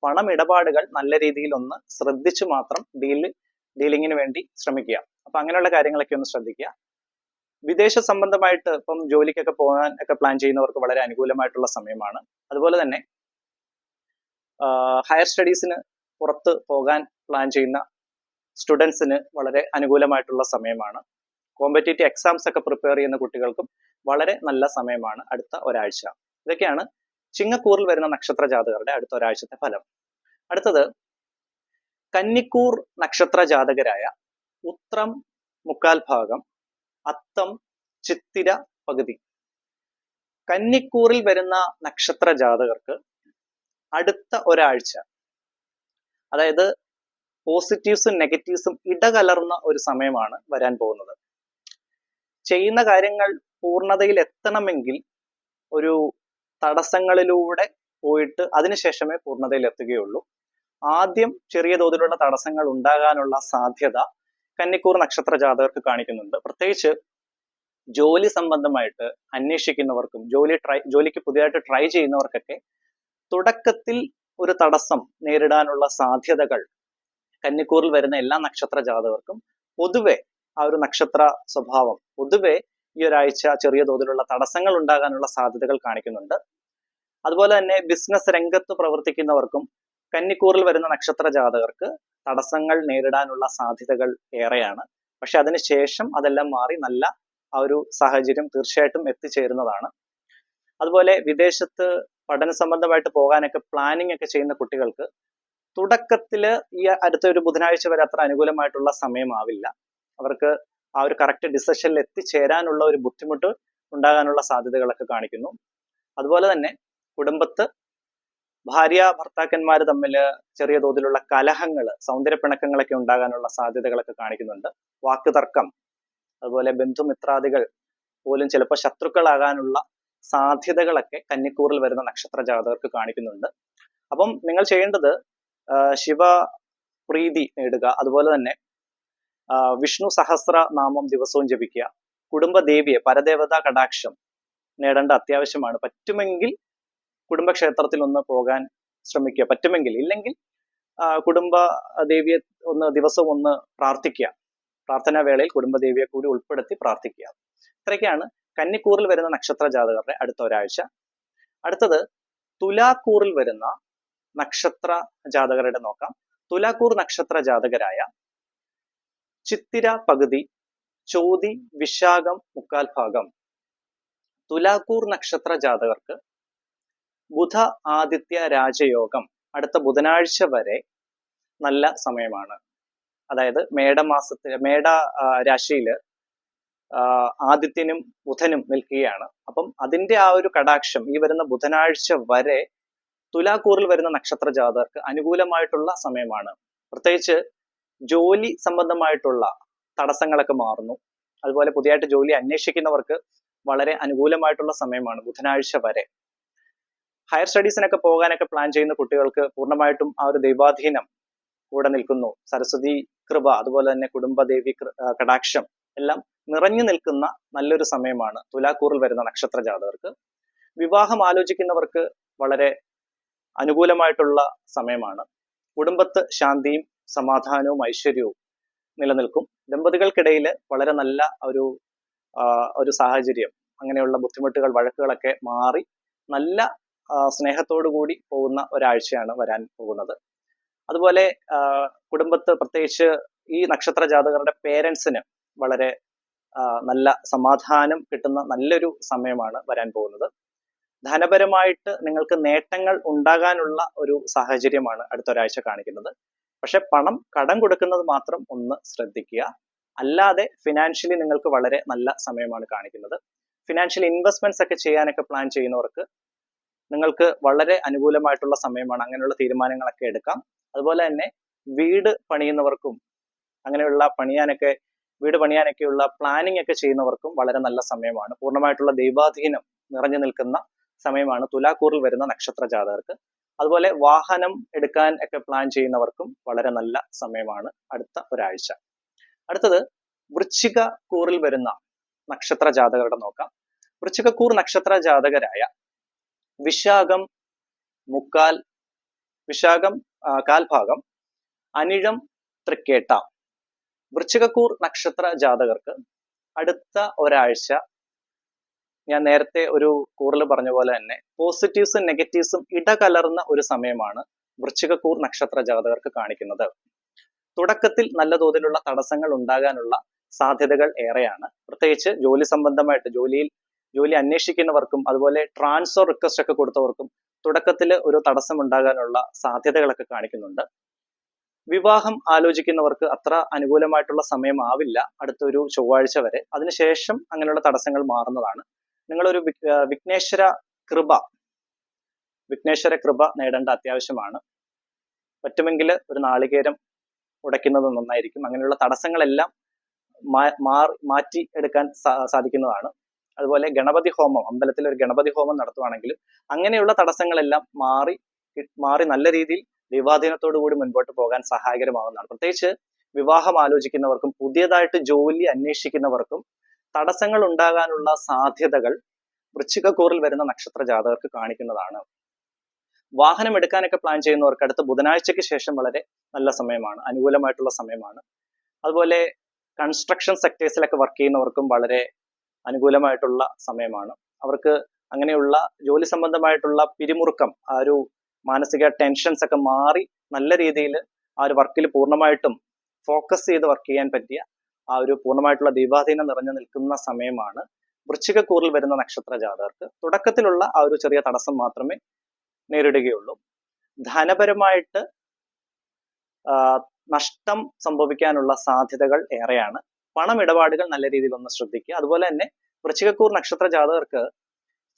പണമിടപാടുകൾ നല്ല രീതിയിൽ ഒന്ന് ശ്രദ്ധിച്ചു മാത്രം ഡീലിങ്ങിന് വേണ്ടി ശ്രമിക്കുക. അപ്പൊ അങ്ങനെയുള്ള കാര്യങ്ങളൊക്കെ ഒന്ന് ശ്രദ്ധിക്കുക. വിദേശ സംബന്ധമായിട്ട് ഇപ്പം ജോലിക്കൊക്കെ പോകാൻ ഒക്കെ പ്ലാൻ ചെയ്യുന്നവർക്ക് വളരെ അനുകൂലമായിട്ടുള്ള സമയമാണ്. അതുപോലെ തന്നെ ഹയർ സ്റ്റഡീസിന് പുറത്ത് പോകാൻ പ്ലാൻ ചെയ്യുന്ന സ്റ്റുഡൻസിന് വളരെ അനുകൂലമായിട്ടുള്ള സമയമാണ്. കോമ്പറ്റേറ്റീവ് എക്സാംസ് ഒക്കെ പ്രിപ്പയർ ചെയ്യുന്ന കുട്ടികൾക്കും വളരെ നല്ല സമയമാണ് അടുത്ത ഒരാഴ്ച. ഇതൊക്കെയാണ് ചിങ്ങക്കൂറിൽ വരുന്ന നക്ഷത്ര ജാതകരുടെ അടുത്ത ഒരാഴ്ചത്തെ ഫലം. അടുത്തത് കന്നിക്കൂർ നക്ഷത്ര ജാതകരായ ഉത്രം മുക്കാൽ ഭാഗം, അത്തം, ചിത്തിര പകുതി. കന്നിക്കൂറിൽ വരുന്ന നക്ഷത്ര ജാതകർക്ക് അടുത്ത ഒരാഴ്ച, അതായത് പോസിറ്റീവ്സും നെഗറ്റീവ്സും ഇടകലർന്ന ഒരു സമയമാണ് വരാൻ പോകുന്നത്. ചെയ്യുന്ന കാര്യങ്ങൾ പൂർണ്ണതയിൽ എത്തണമെങ്കിൽ ഒരു തടസ്സങ്ങളിലൂടെ പോയിട്ട് അതിനുശേഷമേ പൂർണ്ണതയിൽ എത്തുകയുള്ളൂ. ആദ്യം ചെറിയ തോതിലുള്ള തടസ്സങ്ങൾ ഉണ്ടാകാനുള്ള സാധ്യത കന്നിക്കൂർ നക്ഷത്ര ജാതകർക്ക് കാണിക്കുന്നുണ്ട്. പ്രത്യേകിച്ച് ജോലി സംബന്ധമായിട്ട് അന്വേഷിക്കുന്നവർക്കും ജോലിക്ക് പുതിയതായിട്ട് ട്രൈ ചെയ്യുന്നവർക്കൊക്കെ തുടക്കത്തിൽ ഒരു തടസ്സം നേരിടാനുള്ള സാധ്യതകൾ കന്നിക്കൂറിൽ വരുന്ന എല്ലാ നക്ഷത്ര ജാതകർക്കും പൊതുവെ ആ ഒരു നക്ഷത്ര സ്വഭാവം പൊതുവെ ഈ ഒരാഴ്ച ചെറിയ തോതിലുള്ള തടസ്സങ്ങൾ ഉണ്ടാകാനുള്ള സാധ്യതകൾ കാണിക്കുന്നുണ്ട്. അതുപോലെ തന്നെ ബിസിനസ് രംഗത്ത് പ്രവർത്തിക്കുന്നവർക്കും കന്നിക്കൂറിൽ വരുന്ന നക്ഷത്ര ജാതകർക്ക് തടസ്സങ്ങൾ നേരിടാനുള്ള സാധ്യതകൾ ഏറെയാണ്. പക്ഷെ അതിനുശേഷം അതെല്ലാം മാറി നല്ല ആ ഒരു സാഹചര്യം തീർച്ചയായിട്ടും എത്തിച്ചേരുന്നതാണ്. അതുപോലെ വിദേശത്ത് പഠന സംബന്ധമായിട്ട് പോകാനൊക്കെ പ്ലാനിങ് ഒക്കെ ചെയ്യുന്ന കുട്ടികൾക്ക് തുടക്കത്തില് ഈ അടുത്ത ഒരു ബുധനാഴ്ച വരെ അത്ര അനുകൂലമായിട്ടുള്ള സമയമാവില്ല. അവർക്ക് ആ ഒരു കറക്റ്റ് ഡിസിഷനിൽ എത്തിച്ചേരാനുള്ള ഒരു ബുദ്ധിമുട്ട് ഉണ്ടാകാനുള്ള സാധ്യതകളൊക്കെ കാണിക്കുന്നു. അതുപോലെ തന്നെ കുടുംബത്ത് ഭാര്യ ഭർത്താക്കന്മാർ തമ്മിൽ ചെറിയ തോതിലുള്ള കലഹങ്ങൾ, സൗന്ദര്യപ്പിണക്കങ്ങളൊക്കെ ഉണ്ടാകാനുള്ള സാധ്യതകളൊക്കെ കാണിക്കുന്നുണ്ട്. വാക്കുതർക്കം, അതുപോലെ ബന്ധുമിത്രാദികൾ പോലും ചിലപ്പോൾ ശത്രുക്കളാകാനുള്ള സാധ്യതകളൊക്കെ കന്നിക്കൂറിൽ വരുന്ന നക്ഷത്ര ജാതകർക്ക് കാണിക്കുന്നുണ്ട്. അപ്പം നിങ്ങൾ ചെയ്യേണ്ടത് ശിവ പ്രീതി നേടുക, അതുപോലെ തന്നെ വിഷ്ണു സഹസ്ര നാമം ദിവസവും ജപിക്കുക, കുടുംബദേവിയെ പരദേവതാ കടാക്ഷം നേടേണ്ട അത്യാവശ്യമാണ്. പറ്റുമെങ്കിൽ കുടുംബക്ഷേത്രത്തിൽ ഒന്ന് പോകാൻ ശ്രമിക്കുക. പറ്റുമെങ്കിൽ, ഇല്ലെങ്കിൽ കുടുംബ ദേവിയെ ദിവസവും ഒന്ന് പ്രാർത്ഥിക്കുക. പ്രാർത്ഥനാ വേളയിൽ കുടുംബദേവിയെ കൂടി ഉൾപ്പെടുത്തി പ്രാർത്ഥിക്കുക. ഇത്രയൊക്കെയാണ് കന്നിക്കൂറിൽ വരുന്ന നക്ഷത്ര ജാതകരുടെ അടുത്ത ഒരാഴ്ച. അടുത്തത് തുലാക്കൂറിൽ വരുന്ന നക്ഷത്ര ജാതകരുടെ നോക്കാം. തുലാക്കൂർ നക്ഷത്ര ജാതകരായ ചിത്തിര പകുതി, ചോതി, വിശാഖം മുക്കാൽ ഭാഗം തുലാക്കൂർ നക്ഷത്ര ജാതകർക്ക് ബുധ ആദിത്യ രാജയോഗം അടുത്ത ബുധനാഴ്ച വരെ നല്ല സമയമാണ്. അതായത് മേട രാശിയിൽ ആദിത്യനും ബുധനും നിൽക്കുകയാണ്. അപ്പം അതിന്റെ ആ ഒരു കടാക്ഷം ഈ വരുന്ന ബുധനാഴ്ച വരെ തുലാക്കൂറിൽ വരുന്ന നക്ഷത്ര ജാതകർക്ക് അനുകൂലമായിട്ടുള്ള സമയമാണ്. പ്രത്യേകിച്ച് ജോലി സംബന്ധമായിട്ടുള്ള തടസ്സങ്ങളൊക്കെ മാറുന്നു. അതുപോലെ പുതിയതായിട്ട് ജോലി അന്വേഷിക്കുന്നവർക്ക് വളരെ അനുകൂലമായിട്ടുള്ള സമയമാണ് ബുധനാഴ്ച വരെ. ഹയർ സ്റ്റഡീസിനൊക്കെ പോകാനൊക്കെ പ്ലാൻ ചെയ്യുന്ന കുട്ടികൾക്ക് പൂർണ്ണമായിട്ടും ആ ഒരു ദൈവാധീനം കൂടെ നിൽക്കുന്നു. സരസ്വതി കൃപ, അതുപോലെ തന്നെ കുടുംബദേവി കടാക്ഷം എല്ലാം നിറഞ്ഞു നിൽക്കുന്ന നല്ലൊരു സമയമാണ് തുലാക്കൂറിൽ വരുന്ന നക്ഷത്ര ജാതകർക്ക്. വിവാഹം ആലോചിക്കുന്നവർക്ക് വളരെ അനുകൂലമായിട്ടുള്ള സമയമാണ്. കുടുംബത്ത് ശാന്തിയും സമാധാനവും ഐശ്വര്യവും നിലനിൽക്കും. ദമ്പതികൾക്കിടയിൽ വളരെ നല്ല ഒരു സാഹചര്യം, അങ്ങനെയുള്ള ബുദ്ധിമുട്ടുകൾ, വഴക്കുകളൊക്കെ മാറി നല്ല സ്നേഹത്തോടു കൂടി പോകുന്ന ഒരാഴ്ചയാണ് വരാൻ പോകുന്നത്. അതുപോലെ കുടുംബത്ത് പ്രത്യേകിച്ച് ഈ നക്ഷത്ര ജാതകരുടെ പേരൻസിന് വളരെ നല്ല സമാധാനം കിട്ടുന്ന നല്ലൊരു സമയമാണ് വരാൻ പോകുന്നത്. ധനപരമായിട്ട് നിങ്ങൾക്ക് നേട്ടങ്ങൾ ഉണ്ടാകാനുള്ള ഒരു സാഹചര്യമാണ് അടുത്തൊരാഴ്ച കാണിക്കുന്നത്. പക്ഷെ പണം കടം കൊടുക്കുന്നത് മാത്രം ഒന്ന് ശ്രദ്ധിക്കുക. അല്ലാതെ ഫിനാൻഷ്യലി നിങ്ങൾക്ക് വളരെ നല്ല സമയമാണ് കാണിക്കുന്നത്. ഫിനാൻഷ്യൽ ഇൻവെസ്റ്റ്മെന്റ്സ് ഒക്കെ ചെയ്യാനൊക്കെ പ്ലാൻ ചെയ്യുന്നവർക്ക് നിങ്ങൾക്ക് വളരെ അനുകൂലമായിട്ടുള്ള സമയമാണ്. അങ്ങനെയുള്ള തീരുമാനങ്ങളൊക്കെ എടുക്കാം. അതുപോലെ തന്നെ വീട് പണിയുന്നവർക്കും അങ്ങനെയുള്ള വീട് പണിയാനൊക്കെയുള്ള പ്ലാനിങ് ഒക്കെ ചെയ്യുന്നവർക്കും വളരെ നല്ല സമയമാണ്. പൂർണ്ണമായിട്ടുള്ള ദൈവാധീനം നിറഞ്ഞു നിൽക്കുന്ന സമയമാണ് തുലാക്കൂറിൽ വരുന്ന നക്ഷത്ര ജാതകർക്ക്. അതുപോലെ വാഹനം എടുക്കാൻ ഒക്കെ പ്ലാൻ ചെയ്യുന്നവർക്കും വളരെ നല്ല സമയമാണ് അടുത്ത ഒരാഴ്ച. അടുത്തത് വൃശ്ചിക കൂറിൽ വരുന്ന നക്ഷത്ര ജാതകരുടെ നോക്കാം. വൃശ്ചികക്കൂർ നക്ഷത്ര ജാതകരായ വിശാഖം കാൽഭാഗം, അനിഴം, തൃക്കേട്ട വൃശ്ചികക്കൂർ നക്ഷത്ര ജാതകർക്ക് അടുത്ത ഒരാഴ്ച ഞാൻ നേരത്തെ ഒരു കൂറിൽ പറഞ്ഞ പോലെ തന്നെ പോസിറ്റീവ്സും നെഗറ്റീവ്സും ഇടകലർന്ന ഒരു സമയമാണ് വൃശ്ചികക്കൂർ നക്ഷത്ര ജാതകർക്ക് കാണിക്കുന്നത്. തുടക്കത്തിൽ നല്ല തോതിലുള്ള തടസ്സങ്ങൾ ഉണ്ടാകാനുള്ള സാധ്യതകൾ ഏറെയാണ്. പ്രത്യേകിച്ച് ജോലി സംബന്ധമായിട്ട് ജോലി അന്വേഷിക്കുന്നവർക്കും അതുപോലെ ട്രാൻസ്ഫർ റിക്വസ്റ്റ് ഒക്കെ കൊടുത്തവർക്കും തുടക്കത്തിൽ ഒരു തടസ്സം ഉണ്ടാകാനുള്ള സാധ്യതകളൊക്കെ കാണിക്കുന്നുണ്ട്. വിവാഹം ആലോചിക്കുന്നവർക്ക് അത്ര അനുകൂലമായിട്ടുള്ള സമയമാവില്ല അടുത്തൊരു ചൊവ്വാഴ്ച വരെ. അതിനുശേഷം അങ്ങനെയുള്ള തടസ്സങ്ങൾ മാറുന്നതാണ്. നിങ്ങളൊരു വിഘ്നേശ്വര കൃപ നേടേണ്ട അത്യാവശ്യമാണ്. പറ്റുമെങ്കിൽ ഒരു നാളികേരം ഉടയ്ക്കുന്നത് നന്നായിരിക്കും. അങ്ങനെയുള്ള തടസ്സങ്ങളെല്ലാം മാറ്റി എടുക്കാൻ സാധിക്കുന്നതാണ്. അതുപോലെ ഗണപതി ഹോമം, അമ്പലത്തിൽ ഒരു ഗണപതി ഹോമം നടത്തുവാണെങ്കിൽ അങ്ങനെയുള്ള തടസ്സങ്ങളെല്ലാം മാറി നല്ല രീതിയിൽ ദൈവാധീനത്തോടു കൂടി മുൻപോട്ട് പോകാൻ സഹായകരമാകുന്നതാണ്. പ്രത്യേകിച്ച് വിവാഹം ആലോചിക്കുന്നവർക്കും പുതിയതായിട്ട് ജോലി അന്വേഷിക്കുന്നവർക്കും തടസ്സങ്ങൾ ഉണ്ടാകാനുള്ള സാധ്യതകൾ വൃശ്ചികക്കൂറിൽ വരുന്ന നക്ഷത്ര ജാതകർക്ക് കാണിക്കുന്നതാണ്. വാഹനം എടുക്കാനൊക്കെ പ്ലാൻ ചെയ്യുന്നവർക്ക് അടുത്ത ബുധനാഴ്ചയ്ക്ക് ശേഷം വളരെ നല്ല സമയമാണ്, അനുകൂലമായിട്ടുള്ള സമയമാണ്. അതുപോലെ കൺസ്ട്രക്ഷൻ സെക്ടേഴ്സിലൊക്കെ വർക്ക് ചെയ്യുന്നവർക്കും വളരെ അനുകൂലമായിട്ടുള്ള സമയമാണ്. അവർക്ക് അങ്ങനെയുള്ള ജോലി സംബന്ധമായിട്ടുള്ള പിരിമുറുക്കം, ആ ഒരു മാനസിക ടെൻഷൻസ് ഒക്കെ മാറി നല്ല രീതിയിൽ ആ ഒരു വർക്കിൽ പൂർണ്ണമായിട്ടും ഫോക്കസ് ചെയ്ത് വർക്ക് ചെയ്യാൻ പറ്റിയ ആ ഒരു പൂർണ്ണമായിട്ടുള്ള ദൈവാധീനം നിറഞ്ഞു നിൽക്കുന്ന സമയമാണ് വൃശ്ചികക്കൂറിൽ വരുന്ന നക്ഷത്ര ജാതകർക്ക്. തുടക്കത്തിലുള്ള ആ ഒരു ചെറിയ തടസ്സം മാത്രമേ നേരിടുകയുള്ളൂ. ധനപരമായിട്ട് നഷ്ടം സംഭവിക്കാനുള്ള സാധ്യതകൾ ഏറെയാണ്. പണമിടപാടുകൾ നല്ല രീതിയിൽ ഒന്ന് ശ്രദ്ധിക്കുക. അതുപോലെ തന്നെ വൃശ്ചികക്കൂർ നക്ഷത്ര ജാതകർക്ക്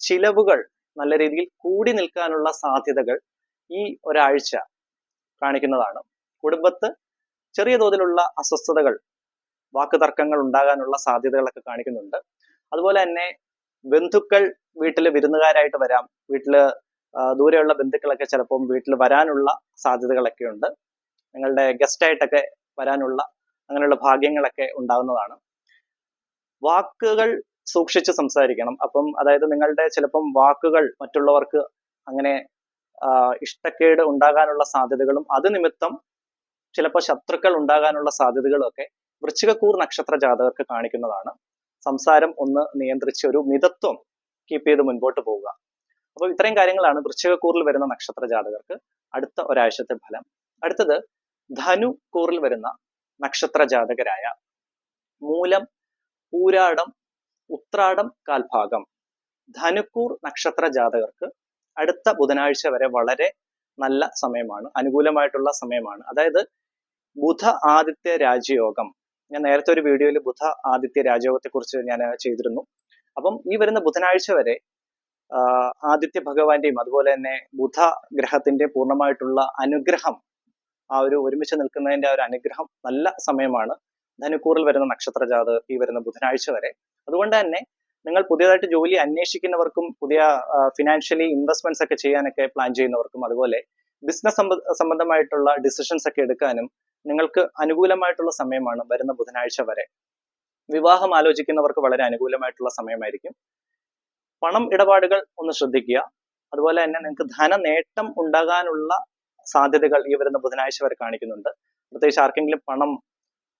ചിലവുകൾ നല്ല രീതിയിൽ കൂടി നിൽക്കാനുള്ള സാധ്യതകൾ ഈ ഒരാഴ്ച കാണിക്കുന്നതാണ്. കുടുംബത്ത് ചെറിയ തോതിലുള്ള അസ്വസ്ഥതകൾ, വാക്കുതർക്കങ്ങൾ ഉണ്ടാകാനുള്ള സാധ്യതകളൊക്കെ കാണിക്കുന്നുണ്ട്. അതുപോലെ തന്നെ ബന്ധുക്കൾ വീട്ടിൽ വിരുന്നുകാരായിട്ട് വരാം. വീട്ടില് ദൂരെയുള്ള ബന്ധുക്കളൊക്കെ ചിലപ്പം വീട്ടിൽ വരാനുള്ള സാധ്യതകളൊക്കെ ഉണ്ട്. നിങ്ങളുടെ ഗസ്റ്റ് ആയിട്ടൊക്കെ വരാനുള്ള അങ്ങനെയുള്ള ഭാഗ്യങ്ങളൊക്കെ ഉണ്ടാകുന്നതാണ്. വാക്കുകൾ സൂക്ഷിച്ച് സംസാരിക്കണം. അപ്പം അതായത് നിങ്ങളുടെ ചിലപ്പം വാക്കുകൾ മറ്റുള്ളവർക്ക് അങ്ങനെ ഇഷ്ടക്കേട് ഉണ്ടാകാനുള്ള സാധ്യതകളും അത് നിമിത്തം ചിലപ്പോൾ ശത്രുക്കൾ ഉണ്ടാകാനുള്ള സാധ്യതകളും ഒക്കെ വൃശ്ചികക്കൂർ നക്ഷത്ര ജാതകർക്ക് കാണിക്കുന്നതാണ്. സംസാരം ഒന്ന് നിയന്ത്രിച്ച് ഒരു മിതത്വം കീപ്പ് ചെയ്ത് മുൻപോട്ട് പോവുക. അപ്പോൾ ഇത്രയും കാര്യങ്ങളാണ് വൃശ്ചികക്കൂറിൽ വരുന്ന നക്ഷത്ര ജാതകർക്ക് അടുത്ത ഒരാഴ്ചത്തെ ഫലം. അടുത്തത് ധനു കൂറിൽ വരുന്ന നക്ഷത്ര ജാതകരായ മൂലം, പൂരാടം, ഉത്രാടം കാൽഭാഗം. ധനുക്കൂർ നക്ഷത്ര ജാതകർക്ക് അടുത്ത ബുധനാഴ്ച വരെ വളരെ നല്ല സമയമാണ്, അനുകൂലമായിട്ടുള്ള സമയമാണ്. അതായത് ബുധ ആദിത്യ രാജയോഗം, ഞാൻ നേരത്തെ ഒരു വീഡിയോയിൽ ബുധ ആദിത്യ രാജയോഗത്തെ കുറിച്ച് ഞാൻ ചെയ്തിരുന്നു. അപ്പം ഈ വരുന്ന ബുധനാഴ്ച വരെ ആദിത്യ ഭഗവാന്റെയും അതുപോലെ തന്നെ ബുധ ഗ്രഹത്തിന്റെ പൂർണ്ണമായിട്ടുള്ള അനുഗ്രഹം, ആ ഒരു ഒരുമിച്ച് നിൽക്കുന്നതിന്റെ ആ ഒരു അനുഗ്രഹം നല്ല സമയമാണ് ധനുക്കൂറിൽ വരുന്ന നക്ഷത്ര ജാതകർക്ക് ഈ വരുന്ന ബുധനാഴ്ച വരെ. അതുകൊണ്ട് തന്നെ നിങ്ങൾ പുതിയതായിട്ട് ജോലി അന്വേഷിക്കുന്നവർക്കും പുതിയ ഫിനാൻഷ്യലി ഇൻവെസ്റ്റ്മെന്റ്സ് ഒക്കെ ചെയ്യാനൊക്കെ പ്ലാൻ ചെയ്യുന്നവർക്കും അതുപോലെ ബിസിനസ് സംബന്ധമായിട്ടുള്ള ഡിസിഷൻസ് ഒക്കെ എടുക്കാനും നിങ്ങൾക്ക് അനുകൂലമായിട്ടുള്ള സമയമാണ് വരുന്ന ബുധനാഴ്ച വരെ. വിവാഹം ആലോചിക്കുന്നവർക്ക് വളരെ അനുകൂലമായിട്ടുള്ള സമയമായിരിക്കും. പണം ഇടപാടുകൾ ഒന്ന് ശ്രദ്ധിക്കുക. അതുപോലെ തന്നെ നിങ്ങൾക്ക് ധനനേട്ടം ഉണ്ടാകാനുള്ള സാധ്യതകൾ ഈ വരുന്ന ബുധനാഴ്ച വരെ കാണിക്കുന്നുണ്ട്. പ്രത്യേകിച്ച് ആർക്കെങ്കിലും പണം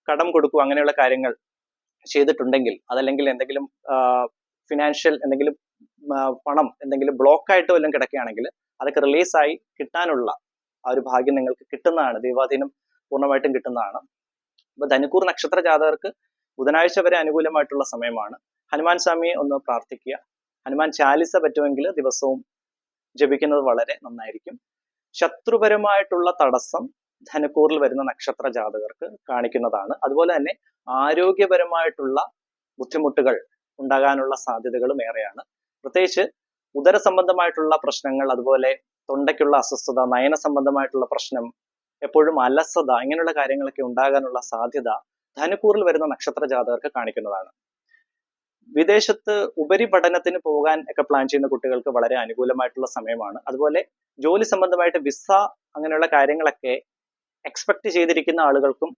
കടം കൊടുക്കുക അങ്ങനെയുള്ള കാര്യങ്ങൾ ചെയ്തിട്ടുണ്ടെങ്കിൽ, അതല്ലെങ്കിൽ എന്തെങ്കിലും ഫിനാൻഷ്യൽ എന്തെങ്കിലും പണം എന്തെങ്കിലും ബ്ലോക്കായിട്ട് വല്ലതും കിടക്കുകയാണെങ്കിൽ അതൊക്കെ റിലീസായി കിട്ടാനുള്ള ആ ഒരു ഭാഗ്യം നിങ്ങൾക്ക് കിട്ടുന്നതാണ്. ദൈവാധീനം പൂർണ്ണമായിട്ടും കിട്ടുന്നതാണ്. അപ്പൊ ധനുക്കൂർ നക്ഷത്ര ജാതകർക്ക് ബുധനാഴ്ച വരെ അനുകൂലമായിട്ടുള്ള സമയമാണ്. ഹനുമാൻ സ്വാമിയെ ഒന്ന് പ്രാർത്ഥിക്കുക. ഹനുമാൻ ചാലിസ പറ്റുമെങ്കിൽ ദിവസവും ജപിക്കുന്നത് വളരെ നന്നായിരിക്കും. ശത്രുപരമായിട്ടുള്ള തടസ്സം ധനുക്കൂറിൽ വരുന്ന നക്ഷത്ര ജാതകർക്ക് കാണിക്കുന്നതാണ്. അതുപോലെ തന്നെ ആരോഗ്യപരമായിട്ടുള്ള ബുദ്ധിമുട്ടുകൾ ഉണ്ടാകാനുള്ള സാധ്യതകളും ഏറെയാണ്. പ്രത്യേകിച്ച് ഉദര സംബന്ധമായിട്ടുള്ള പ്രശ്നങ്ങൾ, അതുപോലെ തൊണ്ടയ്ക്കുള്ള അസ്വസ്ഥത, നയന സംബന്ധമായിട്ടുള്ള പ്രശ്നം, എപ്പോഴും അലസത, ഇങ്ങനെയുള്ള കാര്യങ്ങളൊക്കെ ഉണ്ടാകാനുള്ള സാധ്യത ധനുക്കൂറിൽ വരുന്ന നക്ഷത്ര ജാതകർക്ക് കാണിക്കുന്നതാണ്. വിദേശത്ത് ഉപരിപഠനത്തിന് പോകാൻ ഒക്കെ പ്ലാൻ ചെയ്യുന്ന കുട്ടികൾക്ക് വളരെ അനുകൂലമായിട്ടുള്ള സമയമാണ്. അതുപോലെ ജോലി സംബന്ധമായിട്ട് വിസ അങ്ങനെയുള്ള കാര്യങ്ങളൊക്കെ എക്സ്പെക്ട് ചെയ്തിരിക്കുന്ന ആളുകൾക്കും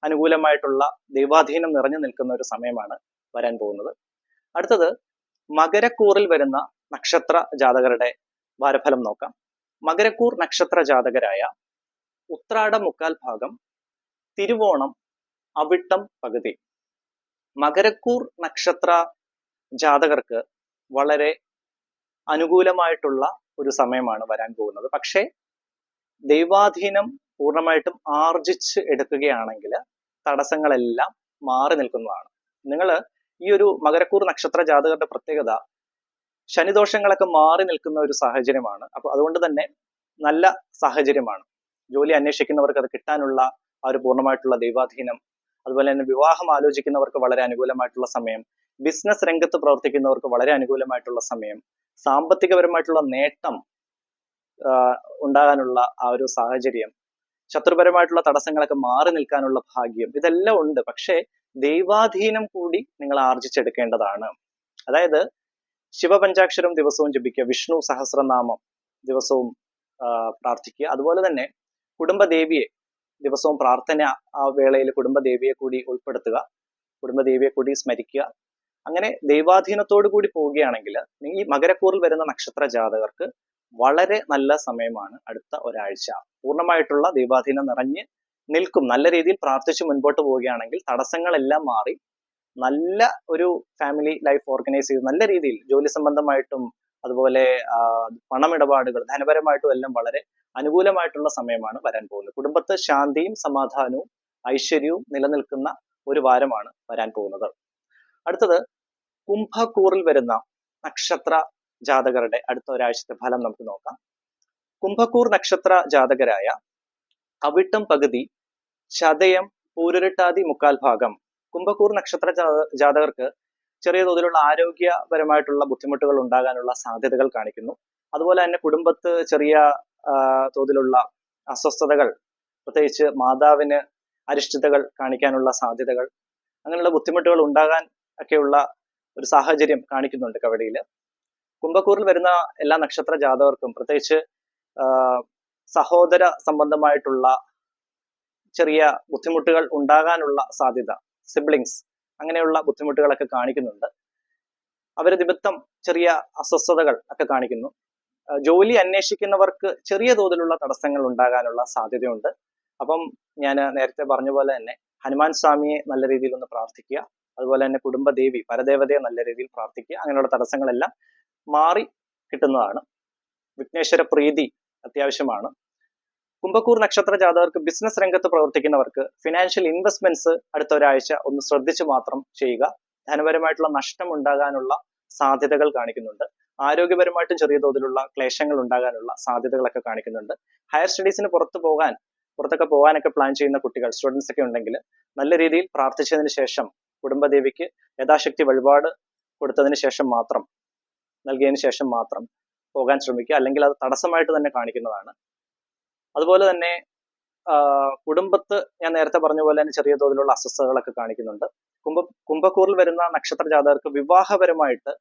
അനുകൂലമായിട്ടുള്ള ദൈവാധീനം നിറഞ്ഞു നിൽക്കുന്ന ഒരു സമയമാണ് വരാൻ പോകുന്നത്. അടുത്തത് മകരക്കൂറിൽ വരുന്ന നക്ഷത്ര ജാതകരുടെ വാരഫലം നോക്കാം. മകരക്കൂർ നക്ഷത്ര ജാതകരായ ഉത്രാടം മുക്കാൽ ഭാഗം, തിരുവോണം, അവിട്ടം പകുതി. മകരക്കൂർ നക്ഷത്ര ജാതകർക്ക് വളരെ അനുകൂലമായിട്ടുള്ള ഒരു സമയമാണ് വരാൻ പോകുന്നത്. പക്ഷേ ദൈവാധീനം പൂർണ്ണമായിട്ടും ആർജിച്ച് എടുക്കുകയാണെങ്കിൽ തടസ്സങ്ങളെല്ലാം മാറി നിൽക്കുന്നതാണ്. നിങ്ങൾ ഈ ഒരു മകരക്കൂർ നക്ഷത്ര ജാതകരുടെ പ്രത്യേകത ശനിദോഷങ്ങളൊക്കെ മാറി നിൽക്കുന്ന ഒരു സാഹചര്യമാണ്. അപ്പൊ അതുകൊണ്ട് തന്നെ നല്ല സാഹചര്യമാണ്. ജോലി അന്വേഷിക്കുന്നവർക്ക് അത് കിട്ടാനുള്ള ആ ഒരു പൂർണ്ണമായിട്ടുള്ള ദൈവാധീനം, അതുപോലെ തന്നെ വിവാഹം ആലോചിക്കുന്നവർക്ക് വളരെ അനുകൂലമായിട്ടുള്ള സമയം, ബിസിനസ് രംഗത്ത് പ്രവർത്തിക്കുന്നവർക്ക് വളരെ അനുകൂലമായിട്ടുള്ള സമയം, സാമ്പത്തികപരമായിട്ടുള്ള നേട്ടം ഉണ്ടാകാനുള്ള ആ ഒരു സാഹചര്യം, ശത്രുപരമായിട്ടുള്ള തടസ്സങ്ങളൊക്കെ മാറി നിൽക്കാനുള്ള ഭാഗ്യം, ഇതെല്ലാം ഉണ്ട്. പക്ഷേ ദൈവാധീനം കൂടി നിങ്ങൾ ആർജിച്ചെടുക്കേണ്ടതാണ്. അതായത് ശിവപഞ്ചാക്ഷരം ദിവസവും ജപിക്കുക, വിഷ്ണു സഹസ്രനാമം ദിവസവും പ്രാർത്ഥിക്കുക. അതുപോലെ തന്നെ കുടുംബദേവിയെ ദിവസവും പ്രാർത്ഥന ആ വേളയിൽ കുടുംബദേവിയെ കൂടി ഉൾപ്പെടുത്തുക, കുടുംബദേവിയെ കൂടി സ്മരിക്കുക. അങ്ങനെ ദൈവാധീനത്തോടു കൂടി പോവുകയാണെങ്കിൽ ഈ മകരക്കൂറിൽ വരുന്ന നക്ഷത്ര ജാതകർക്ക് വളരെ നല്ല സമയമാണ് അടുത്ത ഒരാഴ്ച. പൂർണ്ണമായിട്ടുള്ള ദൈവാധീനം നിറഞ്ഞ് നിൽക്കും. നല്ല രീതിയിൽ പ്രാർത്ഥിച്ച് മുൻപോട്ട് പോവുകയാണെങ്കിൽ തടസ്സങ്ങളെല്ലാം മാറി നല്ല ഒരു ഫാമിലി ലൈഫ് ഓർഗനൈസ് ചെയ്ത് നല്ല രീതിയിൽ ജോലി സംബന്ധമായിട്ടും അതുപോലെ പണമിടപാടുകൾ ധനപരമായിട്ടും എല്ലാം വളരെ അനുകൂലമായിട്ടുള്ള സമയമാണ് വരാൻ പോകുന്നത്. കുടുംബത്ത് ശാന്തിയും സമാധാനവും ഐശ്വര്യവും നിലനിൽക്കുന്ന ഒരു വാരമാണ് വരാൻ പോകുന്നത്. അടുത്തത് കുംഭക്കൂറിൽ വരുന്ന നക്ഷത്ര ജാതകരുടെ അടുത്ത ഒരാഴ്ചത്തെ ഫലം നമുക്ക് നോക്കാം. കുംഭക്കൂർ നക്ഷത്ര ജാതകരായ അവിട്ടം പകുതി, ചതയം, പൂരുരുട്ടാതി മുക്കാൽ ഭാഗം. കുംഭക്കൂർ നക്ഷത്ര ജാതകർക്ക് ചെറിയ തോതിലുള്ള ആരോഗ്യപരമായിട്ടുള്ള ബുദ്ധിമുട്ടുകൾ ഉണ്ടാകാനുള്ള സാധ്യതകൾ കാണിക്കുന്നു. അതുപോലെ തന്നെ കുടുംബത്ത് ചെറിയ തോതിലുള്ള അസ്വസ്ഥതകൾ, പ്രത്യേകിച്ച് മാതാവിന് അരിഷ്ടതകൾ കാണിക്കാനുള്ള സാധ്യതകൾ, അങ്ങനെയുള്ള ബുദ്ധിമുട്ടുകൾ ഉണ്ടാകാൻ ഒക്കെയുള്ള ഒരു സാഹചര്യം കാണിക്കുന്നുണ്ട് കവടിയിൽ. കുംഭക്കൂറിൽ വരുന്ന എല്ലാ നക്ഷത്ര ജാതകർക്കും പ്രത്യേകിച്ച് സഹോദര സംബന്ധമായിട്ടുള്ള ചെറിയ ബുദ്ധിമുട്ടുകൾ ഉണ്ടാകാനുള്ള സാധ്യത, സിബ്ലിങ്സ് അങ്ങനെയുള്ള ബുദ്ധിമുട്ടുകളൊക്കെ കാണിക്കുന്നുണ്ട്. അവര് നിമിത്തം ചെറിയ അസ്വസ്ഥതകൾ ഒക്കെ കാണിക്കുന്നു. ജോലി അന്വേഷിക്കുന്നവർക്ക് ചെറിയ തോതിലുള്ള തടസ്സങ്ങൾ ഉണ്ടാകാനുള്ള സാധ്യതയുണ്ട്. അപ്പം ഞാൻ നേരത്തെ പറഞ്ഞ പോലെ തന്നെ ഹനുമാൻ സ്വാമിയെ നല്ല രീതിയിൽ ഒന്ന് പ്രാർത്ഥിക്കുക, അതുപോലെ തന്നെ കുടുംബദേവി പരദേവതയെ നല്ല രീതിയിൽ പ്രാർത്ഥിക്കുക. അങ്ങനെയുള്ള തടസ്സങ്ങളെല്ലാം മാറി കിട്ടുന്നതാണ്. വിഘ്നേശ്വര പ്രീതി അത്യാവശ്യമാണ്. കുംഭക്കൂർ നക്ഷത്ര ജാതകർക്ക് ബിസിനസ് രംഗത്ത് പ്രവർത്തിക്കുന്നവർക്ക് ഫിനാൻഷ്യൽ ഇൻവെസ്റ്റ്മെന്റ്സ് അടുത്ത ഒരാഴ്ച ഒന്ന് ശ്രദ്ധിച്ചു മാത്രം ചെയ്യുക. ധനപരമായിട്ടുള്ള നഷ്ടം ഉണ്ടാകാനുള്ള സാധ്യതകൾ കാണിക്കുന്നുണ്ട്. ആരോഗ്യപരമായിട്ടും ചെറിയ തോതിലുള്ള ക്ലേശങ്ങൾ ഉണ്ടാകാനുള്ള സാധ്യതകളൊക്കെ കാണിക്കുന്നുണ്ട്. ഹയർ സ്റ്റഡീസിന് പുറത്തൊക്കെ പോകാനൊക്കെ പ്ലാൻ ചെയ്യുന്ന കുട്ടികൾ, സ്റ്റുഡൻസ് ഒക്കെ ഉണ്ടെങ്കിൽ നല്ല രീതിയിൽ പ്രാർത്ഥിച്ചതിന് ശേഷം കുടുംബദേവിക്ക് യഥാശക്തി വഴിപാട് കൊടുത്തതിന് ശേഷം മാത്രം, നൽകിയതിന് ശേഷം മാത്രം പോകാൻ ശ്രമിക്കുക. അല്ലെങ്കിൽ അത് തടസ്സമായിട്ട് തന്നെ കാണിക്കുന്നതാണ്. അതുപോലെ തന്നെ കുടുംബത്ത് ഞാൻ നേരത്തെ പറഞ്ഞ പോലെ തന്നെ ചെറിയ തോതിലുള്ള അസ്വസ്ഥതകളൊക്കെ കാണിക്കുന്നുണ്ട്. കുംഭക്കൂറിൽ വരുന്ന നക്ഷത്ര ജാതകർക്ക് വിവാഹപരമായിട്ട്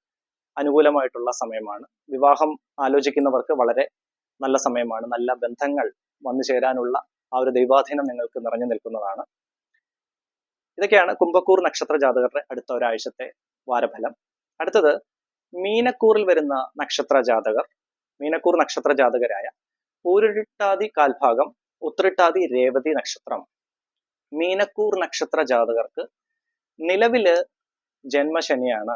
അനുകൂലമായിട്ടുള്ള സമയമാണ്. വിവാഹം ആലോചിക്കുന്നവർക്ക് വളരെ നല്ല സമയമാണ്. നല്ല ബന്ധങ്ങൾ വന്നു ചേരാനുള്ള ആ ഒരു ദൈവാധീനം നിങ്ങൾക്ക് നിറഞ്ഞു നിൽക്കുന്നതാണ്. ഇതൊക്കെയാണ് കുംഭക്കൂർ നക്ഷത്ര ജാതകരുടെ അടുത്ത ഒരാഴ്ചത്തെ വാരഫലം. അടുത്തത് മീനക്കൂറിൽ വരുന്ന നക്ഷത്ര ജാതകർ. മീനക്കൂർ നക്ഷത്ര ജാതകരായ പൂരുരുട്ടാതി കാൽഭാഗം, ഉത്രട്ടാതി രേവതി നക്ഷത്രം. മീനക്കൂർ നക്ഷത്ര ജാതകർക്ക് നിലവില് ജന്മശനിയാണ്.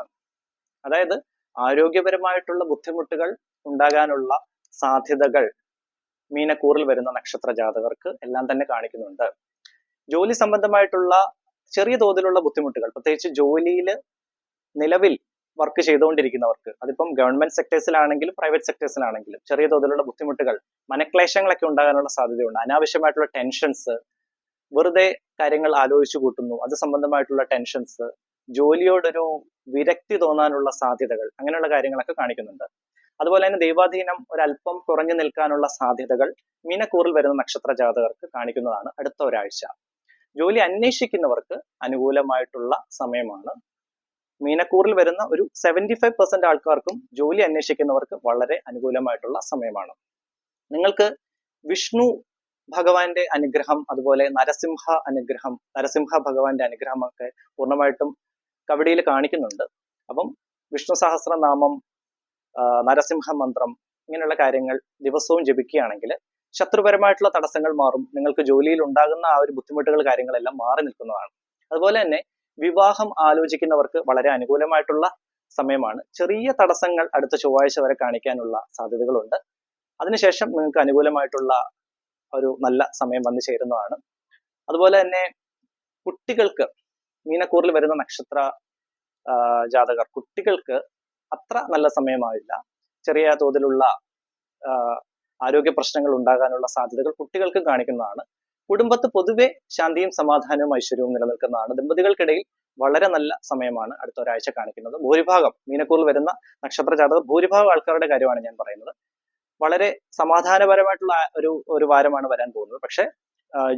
അതായത് ആരോഗ്യപരമായിട്ടുള്ള ബുദ്ധിമുട്ടുകൾ ഉണ്ടാകാനുള്ള സാധ്യതകൾ മീനക്കൂറിൽ വരുന്ന നക്ഷത്ര ജാതകർക്ക് എല്ലാം തന്നെ കാണിക്കുന്നുണ്ട്. ജോലി സംബന്ധമായിട്ടുള്ള ചെറിയ തോതിലുള്ള ബുദ്ധിമുട്ടുകൾ, പ്രത്യേകിച്ച് ജോലിയിൽ നിലവിൽ വർക്ക് ചെയ്തുകൊണ്ടിരിക്കുന്നവർക്ക്, അതിപ്പം ഗവൺമെന്റ് സെക്ടേഴ്സിലാണെങ്കിലും പ്രൈവറ്റ് സെക്ടേഴ്സിലാണെങ്കിലും ചെറിയ തോതിലുള്ള ബുദ്ധിമുട്ടുകൾ, മനക്ലേശങ്ങളൊക്കെ ഉണ്ടാകാനുള്ള സാധ്യതയുണ്ട്. അനാവശ്യമായിട്ടുള്ള ടെൻഷൻസ്, വെറുതെ കാര്യങ്ങൾ ആലോചിച്ചു കൂട്ടുന്നു, അത് സംബന്ധമായിട്ടുള്ള ടെൻഷൻസ്, ജോലിയോടൊരു വിരക്തി തോന്നാനുള്ള സാധ്യതകൾ, അങ്ങനെയുള്ള കാര്യങ്ങളൊക്കെ കാണിക്കുന്നുണ്ട്. അതുപോലെ തന്നെ ദൈവാധീനം ഒരല്പം കുറഞ്ഞു നിൽക്കാനുള്ള സാധ്യതകൾ മീനക്കൂറിൽ വരുന്ന നക്ഷത്ര ജാതകർക്ക് കാണിക്കുന്നതാണ് അടുത്ത ഒരാഴ്ച. ജോലി അന്വേഷിക്കുന്നവർക്ക് അനുകൂലമായിട്ടുള്ള സമയമാണ്. മീനക്കൂറിൽ വരുന്ന ഒരു 75% ആൾക്കാർക്കും ജോലി അന്വേഷിക്കുന്നവർക്ക് വളരെ അനുകൂലമായിട്ടുള്ള സമയമാണ്. നിങ്ങൾക്ക് വിഷ്ണു ഭഗവാന്റെ അനുഗ്രഹം, അതുപോലെ നരസിംഹ ഭഗവാന്റെ അനുഗ്രഹം ഒക്കെ പൂർണ്ണമായിട്ടും കവടിയിൽ കാണിക്കുന്നുണ്ട്. അപ്പം വിഷ്ണു സഹസ്രനാമം, നരസിംഹ മന്ത്രം, ഇങ്ങനെയുള്ള കാര്യങ്ങൾ ദിവസവും ജപിക്കുകയാണെങ്കിൽ ശത്രുപരമായിട്ടുള്ള തടസ്സങ്ങൾ മാറും. നിങ്ങൾക്ക് ജോലിയിൽ ഉണ്ടാകുന്ന ആ ഒരു ബുദ്ധിമുട്ടുകൾ, കാര്യങ്ങളെല്ലാം മാറി നിൽക്കുന്നതാണ്. അതുപോലെ തന്നെ വിവാഹം ആലോചിക്കുന്നവർക്ക് വളരെ അനുകൂലമായിട്ടുള്ള സമയമാണ്. ചെറിയ തടസ്സങ്ങൾ അടുത്ത ചൊവ്വാഴ്ച വരെ കാണിക്കാനുള്ള സാധ്യതകളുണ്ട്. അതിനുശേഷം നിങ്ങൾക്ക് അനുകൂലമായിട്ടുള്ള ഒരു നല്ല സമയം വന്നു ചേരുന്നതാണ്. അതുപോലെ തന്നെ കുട്ടികൾക്ക്, മീനക്കൂറിൽ വരുന്ന നക്ഷത്ര ജാതകർ, കുട്ടികൾക്ക് അത്ര നല്ല സമയമാവില്ല. ചെറിയ തോതിലുള്ള ആരോഗ്യ പ്രശ്നങ്ങൾ ഉണ്ടാകാനുള്ള സാധ്യതകൾ കുട്ടികൾക്ക് കാണിക്കുന്നതാണ്. കുടുംബത്ത് പൊതുവെ ശാന്തിയും സമാധാനവും ഐശ്വര്യവും നിലനിൽക്കുന്നതാണ്. ദമ്പതികൾക്കിടയിൽ വളരെ നല്ല സമയമാണ് അടുത്ത ഒരാഴ്ച കാണിക്കുന്നത്. ഭൂരിഭാഗം മീനക്കൂറിൽ വരുന്ന നക്ഷത്ര ജാതകർ, ഭൂരിഭാഗം ആൾക്കാരുടെ കാര്യമാണ് ഞാൻ പറയുന്നത്. വളരെ സമാധാനപരമായിട്ടുള്ള ഒരു വാരമാണ് വരാൻ പോകുന്നത്. പക്ഷെ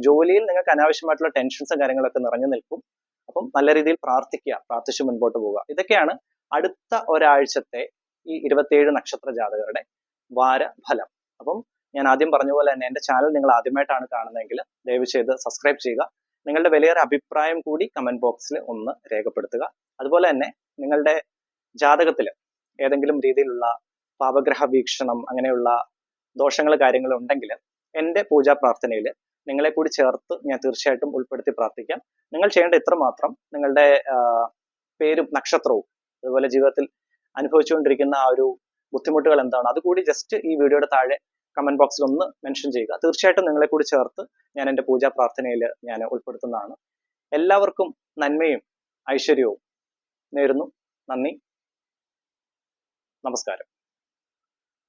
ജോലിയിൽ നിങ്ങൾക്ക് അനാവശ്യമായിട്ടുള്ള ടെൻഷൻസും കാര്യങ്ങളൊക്കെ നിറഞ്ഞു നിൽക്കും. അപ്പം നല്ല രീതിയിൽ പ്രാർത്ഥിച്ച് മുൻപോട്ട് പോവുക. ഇതൊക്കെയാണ് അടുത്ത ഒരാഴ്ചത്തെ ഈ 27 നക്ഷത്ര ജാതകരുടെ വാരഫലം. അപ്പം ഞാൻ ആദ്യം പറഞ്ഞ പോലെ തന്നെ എൻ്റെ ചാനൽ നിങ്ങൾ ആദ്യമായിട്ടാണ് കാണുന്നതെങ്കിൽ ദയവ് ചെയ്ത് സബ്സ്ക്രൈബ് ചെയ്യുക. നിങ്ങളുടെ വിലയേറെ അഭിപ്രായം കൂടി കമന്റ് ബോക്സിൽ ഒന്ന് രേഖപ്പെടുത്തുക. അതുപോലെ തന്നെ നിങ്ങളുടെ ജാതകത്തിൽ ഏതെങ്കിലും രീതിയിലുള്ള പാപഗ്രഹ വീക്ഷണം, അങ്ങനെയുള്ള ദോഷങ്ങൾ കാര്യങ്ങൾ ഉണ്ടെങ്കിൽ എൻ്റെ പൂജാ പ്രാർത്ഥനയിൽ നിങ്ങളെ കൂടി ചേർത്ത് ഞാൻ തീർച്ചയായിട്ടും ഉൾപ്പെടുത്തി പ്രാർത്ഥിക്കാം. നിങ്ങൾ ചെയ്യേണ്ട ഇത്ര മാത്രം, നിങ്ങളുടെ പേരും നക്ഷത്രവും അതുപോലെ ജീവിതത്തിൽ അനുഭവിച്ചുകൊണ്ടിരിക്കുന്ന ആ ഒരു ബുദ്ധിമുട്ടുകൾ എന്താണ്, അതുകൂടി ജസ്റ്റ് ഈ വീഡിയോയുടെ താഴെ കമന്റ് ബോക്സിൽ ഒന്ന് മെൻഷൻ ചെയ്യുക. തീർച്ചയായിട്ടും നിങ്ങളെ കൂടി ചേർത്ത് ഞാൻ എൻ്റെ പൂജാ പ്രാർത്ഥനയിൽ ഞാൻ ഉൾപ്പെടുത്തുന്നതാണ്. എല്ലാവർക്കും നന്മയും ഐശ്വര്യവും നേരുന്നു. നന്ദി, നമസ്കാരം.